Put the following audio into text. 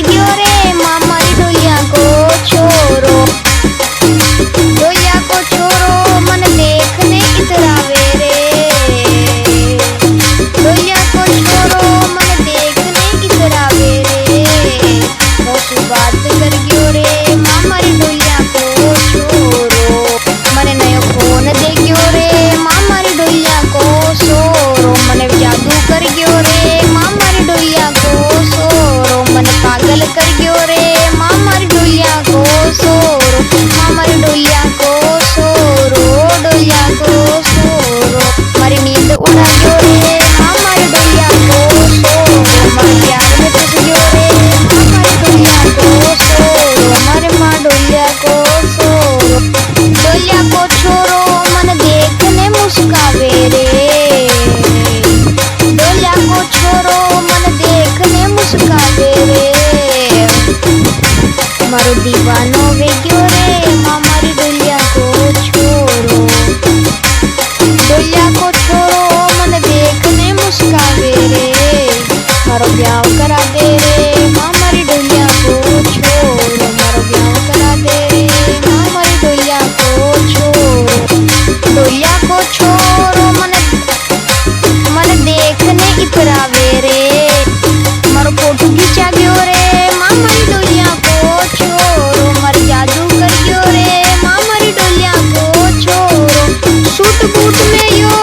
गयो रे मामारी डोलिया को छोरो। डोलिया को छोरो मन देखने इतरावे रे। डोलिया को छोरो मन देखने इतरावे रे। मोसू बात कर गयो रे मामारी डोलिया को छोरो। मने नयो फोन दे गयो रे मामारी डोलिया को सोरो। मने जादू कर गयो रे मामारी डोलिया को सोरो। मने पागल कर गयो रे मामारी डोलिया को सोरो। मामारी डोलिया को सोरो। डोलिया को सोरो मारी नींद उड़ा गयो रे मामारी डोलिया को सोरो। मारे प्यार में फंस गयो रे मामारी डोलिया को सोरो। मारे माँ डोलिया को सोरो। डोलिया को छोरो मन देखने मुस्कावे रे। डोलिया को छोरो मन देखने मुस्कावे रे। मारो दीवानो वे गयो रे मामारी डोलिया को छोरो। डोलिया को छोरो मन देखने मुस्कावे रे। मारो ब्याह करा दे रे मामारी डोलिया को छोरो। मारो ब्याह करा दे रे मामारी डोलिया को छोरो। डोलिया को छोरो मन देखने इतरावे रे। मारो फोटो खींचा गयो रे मामारी डोलिया को छोरो। मारे जादू कर गयो रे मामारी डोलिया को छोरो। सूट बूट में यो